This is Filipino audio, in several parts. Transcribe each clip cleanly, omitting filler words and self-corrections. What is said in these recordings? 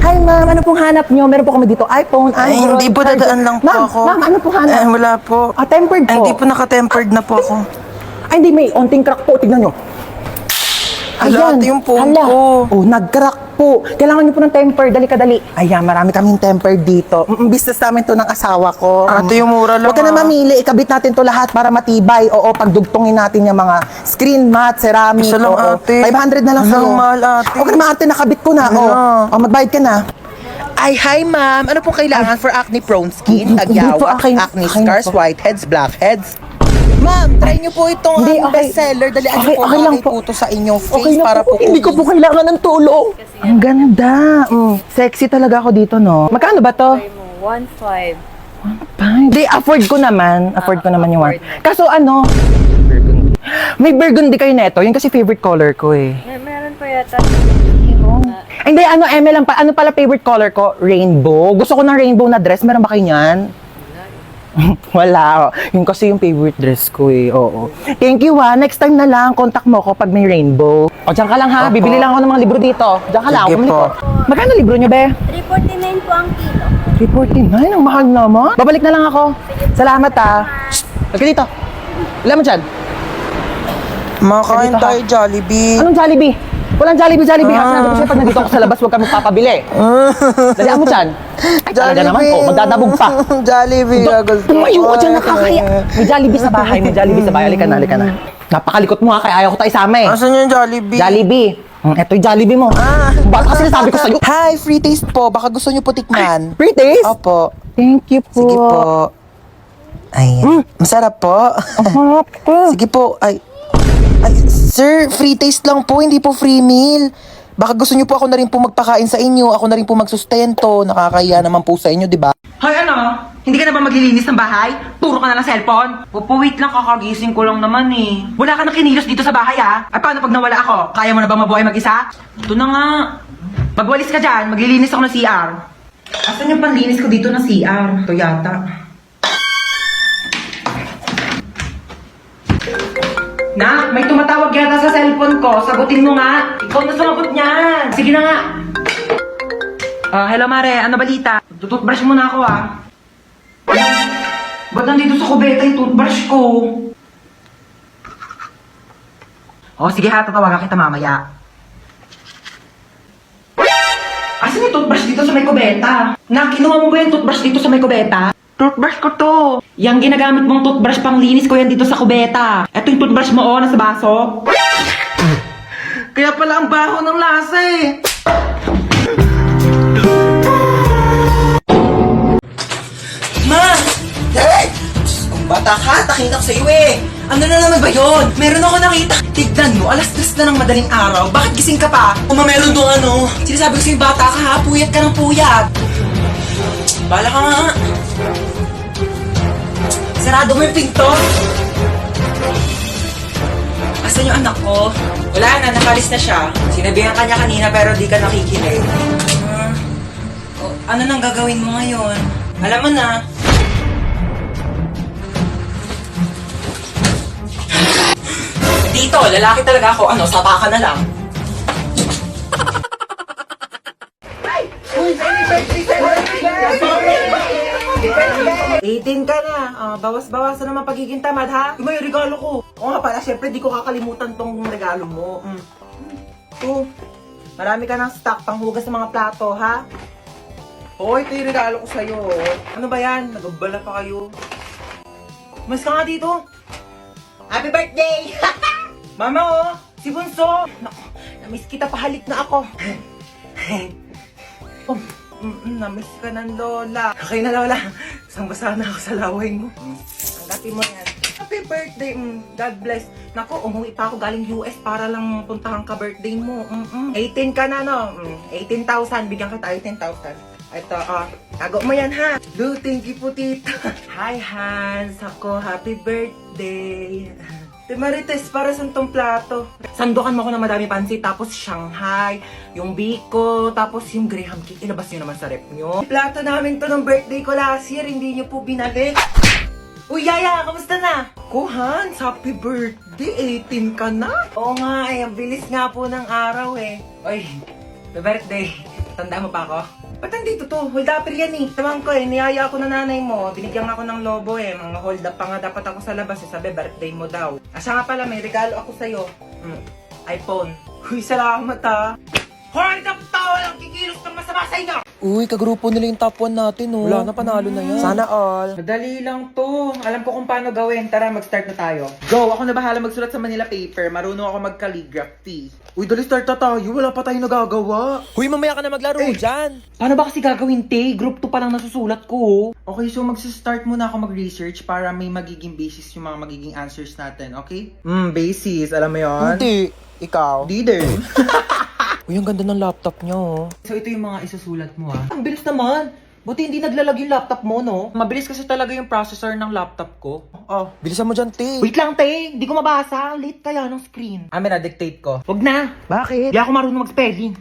Hi ma'am, ano pong hanap nyo? Meron po kami dito iPhone, Ay, Android. hindi po, dadaan lang po Ma'am, ako. Ma'am, ano pong hanap? Wala po. Tempered po. Hindi po naka-tempered na po ako. Ay, hindi, may onting crack po. Tignan nyo. Hala, ate, yung phone hala. ko. Oh, nag-crack po. Kailangan nyo po ng temper. Dali ka, dali. Ayan, marami kaming temper dito. Business namin to ng asawa ko. Ate, yung mura lang. Huwag ka na mamili. Ikabit natin to lahat para matibay. Oo, pagdugtungin natin yung mga screen mat, ceramic. Isa lang, oo. ate. 500 na lang Ano, sa'yo. mahal, ate. Huwag ka na ate, nakabit ko na. Ano? Oh, magbayad ka na. Ay, hi ma'am. Ano pong kailangan for acne-prone skin, Hindi po, tagyawa, akin- acne akin scars, po. whiteheads, blackheads? Ma'am, try niyo po itong Hindi, okay. bestseller. Dalian Okay, niyo po okay lang okay po. po to sa inyong face Okay na para po. po Hindi ko po kailangan ng tulong. Ang ganda. Sexy talaga ako dito, no? Magkano ba to? 1.5. Hindi, afford ko naman. Afford ko naman yung one. Kaso ano? Burgundy. May burgundy kayo neto. Yun kasi favorite color ko eh. Meron pa yata. Ay, hindi, ano, Eme lang pa. Ano pala favorite color ko? Rainbow. Gusto ko ng rainbow na dress. Meron ba kayo niyan? Wala. Oh. Yun kasi yung favorite dress ko eh. Oo. Thank you ha. Next time na lang, contact mo ko pag may rainbow. O, dyan ka lang ha. Opo. Bibili lang ako ng mga libro dito. Dyan ka lang. Sige Bumili po. ko. Magkano libro nyo, be? 349 po ang kilo. 349? Ang mahal naman. Babalik na lang ako. Salamat ha. Shh! Halika dito. Wala mo dyan. Makain Dito, ha? tayo, Jollibee. Anong Jollibee? Walang Jollibee. Sinabi ko sa'yo, pag nandito ako sa labas, huwag kami papabili. Dalihan mo dyan. Ay, talaga naman po. Magdadabog pa. Jollibee. Tumayo ka dyan, nakakaya. May Jollibee sa bahay. May Jollibee sa bahay. Halika na, halika na. Napakalikot mo ha, kaya ayaw ko tayo isama eh. Asan yung Jollibee? Jollibee. Eto yung Jollibee mo. Baka kasi nasabi ko sa'yo. Hi, free taste po. Baka gusto niyo po tikman. Free taste? Opo. Thank you po. Sige po. Ay, masarap po. Harap ko. Sige po. Ay, sir, free taste lang po, hindi po free meal. Baka gusto niyo po ako na rin po magpakain sa inyo, ako na rin po magsustento. Nakakahiya naman po sa inyo, di ba? Hoy, ano? Hindi ka na ba maglilinis ng bahay? Puro ka na ng cellphone? Wait lang, kakagising ko lang naman eh. Wala ka na kinilos dito sa bahay ah. Ay, paano pag nawala ako? Kaya mo na ba mabuhay mag-isa? Ito na nga. Magwalis ka dyan, maglilinis ako ng CR. Asan yung panlinis ko dito ng CR? Ito yata. Nak, may tumatawag yata sa cellphone ko. Sagutin mo nga. Ikaw na sumagot niyan. Sige na nga. Hello Mare, ano balita? Tututbrush muna ako ah. Ba't nandito sa kubeta yung toothbrush ko? Sige ha, tatawagan kita mamaya. Asan yung toothbrush dito sa may kubeta? Nak, kinuha mo ba yung toothbrush dito sa may kubeta? Toothbrush ko to. Yang ginagamit mong toothbrush pang linis ko yan dito sa kubeta. Ito yung toothbrush mo nasa baso. Kaya pala ang baho ng lasa eh. Ma! Hey! Kung bata ka, takinak sa iyo eh. Ano na naman ba yun? Meron ako nakita. Tignan mo, alas 3 na ng madaling araw. Bakit gising ka pa? Meron doon ano. Sinasabi ko sa'yo, bata ka ha. Puyat ka ng puyat. Bala ka nga. Sarado mo yung pinto. Asan yung anak ko? Wala na, nakalis na siya. Sinabihan ka niya kanina pero di ka nakikinig. Ano nang gagawin mo ngayon? Alam mo na. Dito, lalaki talaga ako. Ano, sapa ka na lang. 18 ka na. Bawas-bawasan naman pagiging tamad, ha? Yung may regalo ko. Oo nga pala, syempre di ko kakalimutan tong regalo mo. Ito. Marami ka ng stock panghugas ng mga plato, ha? Oo, ito yung regalo ko sa'yo. Ano ba yan? Nagabala pa kayo. Mas ka nga dito. Happy birthday! Mama, oh! Si Bunso! Naku, namiss kita, pahalik na ako. Namiss ka ng lola. Okay na, lola. Basang-basa na ako sa laway mo. Tanggapin mo yan. Happy birthday. God bless. Naku, umuwi pa ako galing US para lang puntahan ka birthday mo. 18 ka na, no? 18,000. Bigyan kita 18,000. Ito, tago mo yan, ha? Do, thank you po, tita. Hi, Hans. Ako, happy birthday. Te Marites, para sa tong plato. Sandukan mo ako ng madami pansit, tapos Shanghai, yung biko, tapos yung Graham cake. Ilabas nyo naman sa rep nyo. Plato namin to ng birthday ko last year, hindi nyo po binalik. Uy, Yaya, kamusta na? Ko, Hans, happy birthday. 18 ka na? Oo nga, ang bilis nga po ng araw eh. Uy, happy birthday. Tandaan mo pa ako? Ba't nandito to? Hold upper yan eh. Sabihan ko eh, niyaya ako na nanay mo. Binigyan ako ng lobo eh. Mga hold up pa nga dapat ako sa labas eh. Sabi, birthday mo daw. Asa nga pala, may regalo ako sa'yo. iPhone. Huy, salamat ha. Hold up tao lang kikilos ng masama sa inyo! Uy, kagrupo nila yung top 1 natin, oh. Wala na, panalo na yan. Sana all. Madali lang to. Alam ko kung paano gawin. Tara, mag-start na tayo. Go! Ako na bahala magsulat sa Manila paper. Marunong ako mag-calligraphy. Uy, dali start na tayo. Wala pa tayo nagagawa. Uy, mamaya ka na maglaro dyan. Paano ba kasi gagawin, te? Group 2 pa lang nasusulat ko. Okay, so mag-start muna ako mag-research para may magiging basis yung mga magiging answers natin, okay? Basis. Alam mo yon? Hindi. Ikaw. Di din. Uy, ang ganda ng laptop niyo, oh. So ito yung mga isusulat mo ha. Ang bilis naman. Buti hindi naglalag yung laptop mo, no? Mabilis kasi talaga yung processor ng laptop ko. Oh, bilisan mo dyan, te. Wait lang, te. Hindi ko mabasa. Late kaya ng screen. Amin na, dictate ko. Wag na. Bakit? Hindi ako marunong mag-spelling.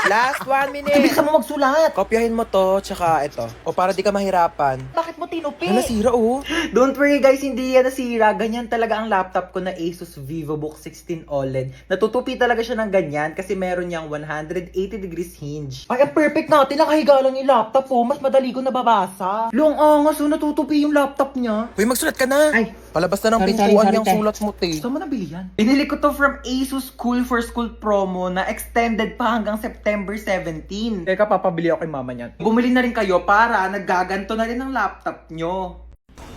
Last 1 minute. Bilisan mo magsulat. Kopyahin mo to, tsaka ito. O para di ka mahirapan. Bakit mo tinupi? Ano, nasira, oh. Don't worry guys, hindi yan nasira. Ganyan talaga ang laptop ko na Asus VivoBook 16 OLED. Natutupi talaga siya ng ganyan kasi meron niyang 180 degrees hinge. Ay, ang perfect natin. Nakahiga lang yung laptop ko. Mas madali ko nababasa. Long angas, natutupi yung laptop niya. Uy, magsulat ka na. Ay, Palabas na ng Sorry, pintuan sorry, yung te. sulat mo, te. saan mo nabili yan? Binili ko to from Asus Cool for School promo na extended pa hanggang September 17. Teka, papabili ako kay mama niyan. Bumili na rin kayo para naggaganto na rin ang laptop nyo.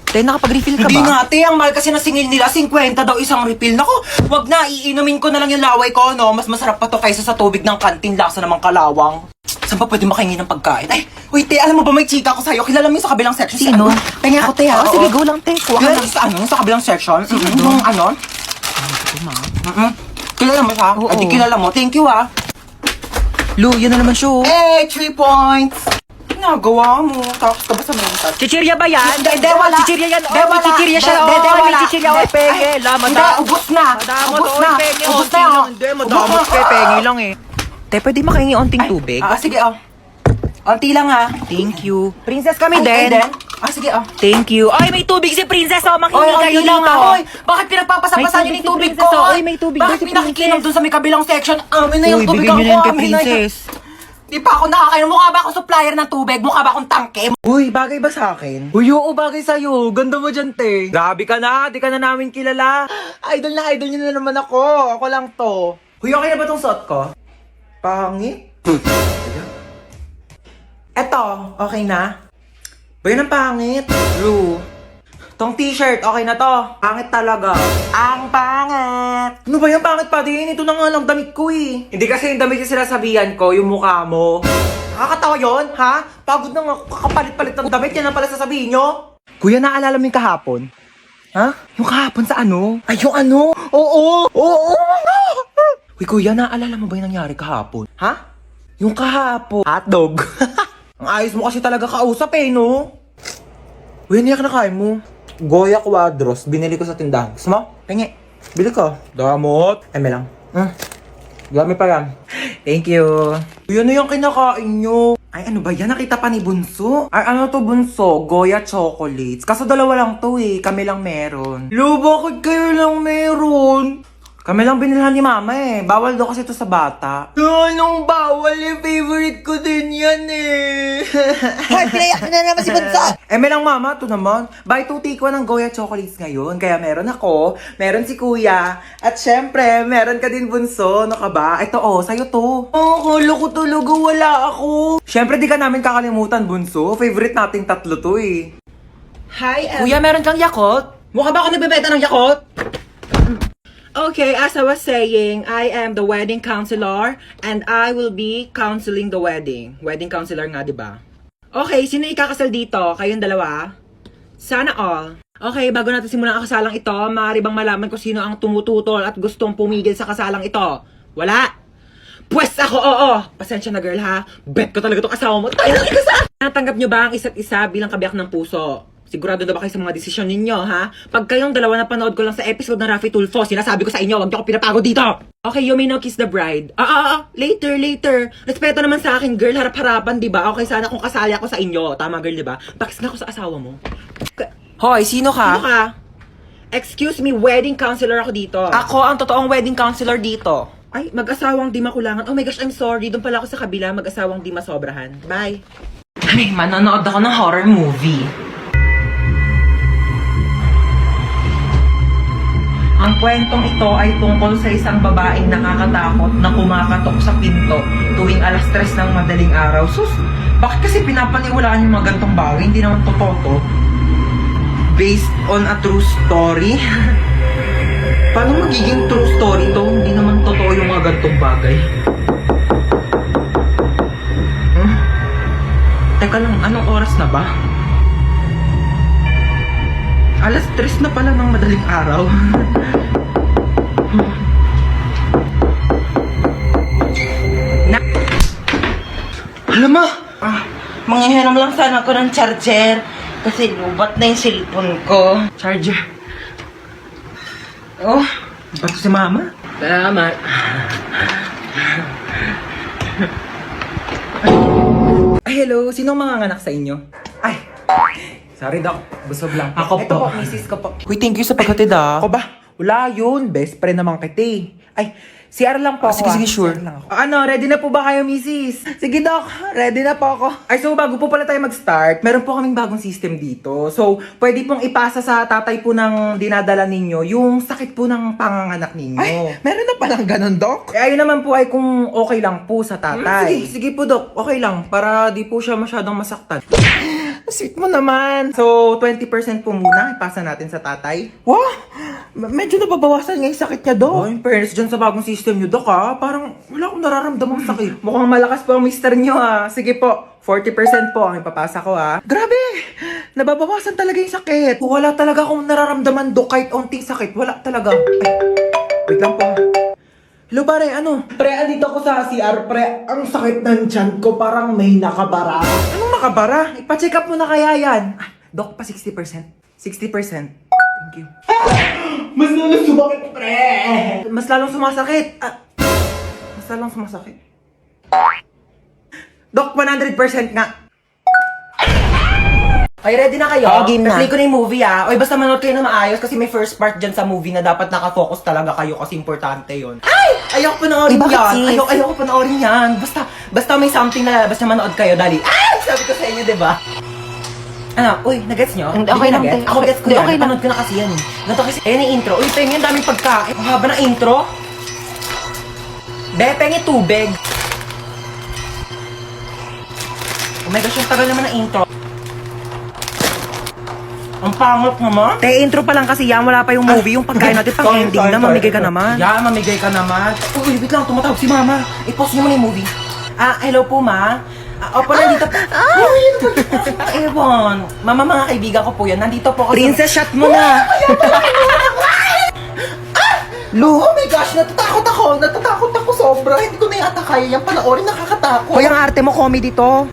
Te, nakapag-refill ka Hindi ba? nga, te. Ang mahal kasi na singil nila. 50 daw isang refill. Naku, wag na. Iinumin ko na lang yung laway ko, no? Mas masarap pa to kaysa sa tubig ng kantin. Lasa namang kalawang. Saan ba pwede makahingi ng pagkain? Ay, uy, te. Alam mo ba may chika ko sa'yo? Kilala mo yung sa kabilang section? Si ano? Pengi ako, te, ha? Oo. Sige, go lang, te. Kuha ka Kilala na. mo sa ano? Sa kabilang section? Yung ano? Kilala mo siya? Oo. Ay, di kilala mo. Thank you, ah. Lu, yun na naman siya, oh. Eh, 3 points. Ginagawa mo. Tapos ka ba sa mental? Chichirya ba yan? Hindi, wala. Chichirya yan. Hindi, Oh, may wala. chichirya siya. Hindi, Oh, wala. may chichirya. Oh, Hindi. penge. Ay, Laman Hindi, ubos na. Madamot, Ubos oh, na. penge. Ubos Onti na. lang. Hindi, madamot ka. Penge lang, eh. Te, pwede makahingi onting tubig? Sige, oh. Onti lang, ha. Thank you. Princess kami Ay, din. sige, oh. Thank you. Ay, may tubig si Princess. Oh, Oy, makinig kayo onti lang, dito. ha. Oy, bakit pinagpapasapasan May niyo yung tubig tubig si ko? Princess, oh. Oy, may tubig daw Bakit si pinakikinom Princess. dun sa may kabilang section? Amin na yung Uy, tubig bigyan ko. nyo na yan kay Amin na yun. Princess. Di pa ako nakakain. Mukha ba akong supplier ng tubig? Mukha ba akong tangke? Uy, bagay ba sa akin? Uy, oo, bagay sa'yo. Ganda mo dyan, te. Grabe ka na, di ka na namin kilala. Idol niyo na naman ako. Ako lang to. Uy, okay na ba tong suot ko? Pangit. Eto, okay na? Ba yun ang pangit? Blue. Tong t-shirt, okay na to. Pangit talaga. Ang pangit. Ano ba yung pangit pa din? Ito na nga lang damit ko eh. Hindi kasi yung damit yung sinasabihan ko, yung mukha mo. Nakakatawa yun, ha? Pagod na nga ako kakapalit-palit ng damit, yan ang pala sasabihin nyo. Kuya, naalala mo yung kahapon? Ha? Yung kahapon sa ano? Ay, yung ano? Oo! Oo! Uy, kuya, naalala mo ba yung nangyari kahapon? Ha? Yung kahapon. Hotdog. Ang ayos mo kasi talaga kausap eh, no? Uy, niyak na kain mo. Goya Quadros, binili ko sa tindahan. Gusto mo? Pengi. Bili ko. Damot. Eme lang. Dami pa yan. Thank you. Uy, ano yung kinakain nyo? Ay, ano ba yan? Nakita pa ni Bunso? Ay, ano to, Bunso? Goya chocolates. Kaso dalawa lang to eh. Kami lang meron. Lo, bakit kayo lang meron? Kami lang binilhan ni Mama eh. Bawal daw kasi to sa bata. Anong bawal eh? Favorite ko din yan eh. Ay, pinayak na naman si Bunso. May lang Mama, to naman. Buy 2 take 1 ng Goya chocolates ngayon. Kaya meron ako, meron si Kuya, at syempre, meron ka din Bunso. Ano ka ba? Ito oh, sa'yo to. Oh, kala ko talaga wala ako. Syempre, di ka namin kakalimutan, Bunso. Favorite nating tatlo to eh. Hi, Kuya, meron kang Yakult? Mukha ba ako nagbebenta ng Yakult? Okay, as I was saying, I am the wedding counselor and I will be counseling the wedding. Wedding counselor nga, di ba? Okay, sino ikakasal dito? Kayong dalawa? Sana all. Okay, bago natin simulan ang kasalang ito, maaari bang malaman kung sino ang tumututol at gustong pumigil sa kasalang ito? Wala? Pwes ako, oo! Pasensya na girl ha, bet ko talaga itong asawa mo. Tayo na ikasal! Natanggap nyo ba ang isa't isa bilang kabiyak ng puso? Sigurado na ba kayo sa mga desisyon ninyo, ha? Pag kayong dalawa na panood ko lang sa episode ng Raffy Tulfo, sinasabi ko sa inyo, wag niyo ako pinapagod dito! Okay, you may now kiss the bride. Later. Respeto naman sa akin, girl, harap-harapan, di ba? Okay, sana kung kasali ako sa inyo. Tama, girl, di ba? Pakis nga ako sa asawa mo. Hoy, sino ka? Ano ka? Excuse me, wedding counselor ako dito. Ako ang totoong wedding counselor dito. Ay, mag-asawang di makulangan. Oh my gosh, I'm sorry. Doon pala ako sa kabila, mag-asawang di masobrahan. Bye. Ay, manonood ako ng horror movie. Ang kwentong ito ay tungkol sa isang babaeng nakakatakot na kumakatok sa pinto tuwing alas 3 ng madaling araw. Sus, bakit kasi pinapaniwalaan yung mga gantong bagay? Hindi naman totoo to. Based on a true story. Paano magiging true story to? Hindi naman totoo yung mga gantong bagay. Teka lang, anong oras na ba? Alas 3 na pala ng madaling araw. Alam mo, manghihiram lang sana ako ng charger. Kasi lubat na yung cellphone ko. Charger. Oh, ba't si mama? Salamat. Ay, hello. Sinong mga anak sa inyo? Ay, sorry, Doc. Busog lang. Ako po. Misis ko po. Uy, thank you sa paghatid ah. Ako ba? Wala yun. Best friend naman kita eh. Ay, CR lang po ako. sige, sure. CR lang ako. Ano, ready na po ba kayo, misis? Sige, Doc. Ready na po ako. Ay, so bago po pala tayo mag-start, meron po kaming bagong system dito. So, pwede pong ipasa sa tatay po ng dinadala ninyo yung sakit po ng panganganak ninyo. Ay, meron na palang ganun, Dok? Eh, ayun naman po ay kung okay lang po sa tatay. Sige po, Doc. Okay lang. Para di po siya masyadong masaktan. Sweet mo naman. So, 20% po muna ipasa natin sa tatay. Wow! Medyo nababawasan nga yung sakit niya, Dok. Oh, in fairness dyan sa bagong system nyo, Doc, ha? Parang wala akong nararamdamang sakit. Mukhang malakas po ang mister nyo, ha? Sige po, 40% po ang ipapasa ko, ha? Grabe! Nababawasan talaga yung sakit. Wala talaga akong nararamdaman, Doc, kahit onting sakit. Wala talaga. Ay, wait lang po, ha? Hello, pare, ano? Pre, andito ako sa CR, pre. Ang sakit ng tiyan ko, parang may nakabara. Anong makabara? Ipa-check up mo na kaya yan. Ah, Doc, pa 60%. 60%. Thank you. Mas lalo sumakit, pre! Mas lalong sumasakit. Mas lalong sumasakit. Doc, 100% nga. Ay, ready na kayo? Oo, game na. Play ko na yung movie, ah. Oy, basta manood kayo na maayos kasi may first part dyan sa movie na dapat nakafocus talaga kayo kasi importante yon. Ay! Ayoko panoorin bakit, yan. sis? Ayoko panoorin yan. Basta may something na basta manood kayo, dali. Ay! Sabi ko sa inyo, di ba? Ano? Uy, nagets nyo? Hindi, Di okay ba lang, nagets? te. Ako gets ko Hindi, yan. okay lang. Napanood ko na kasi yan. Ganito kasi, ayun yung intro. Uy, pengen, daming pagkain. Ang haba ng intro. Be, pengi tubig. Oh my gosh, yung tagal naman ng intro. Ang pangit naman. Te, intro pa lang kasi yan. Wala pa yung movie. Yung pagkain natin pang ending na. Mamigay ka naman. Yan, mamigay ka naman. Uy, wait lang. Tumatawag si mama. I-pause niyo muna yung movie. Hello po, ma. Opo, nandito po. Ewan. Mama, mga kaibigan ko po yan. Nandito po ako. Princess, shot mo na. Lu, oh my gosh, natatakot ako sobra. Hindi ko na yata kaya yung panoorin, nakakatakot. Hoy, ang arte mo, comedy to.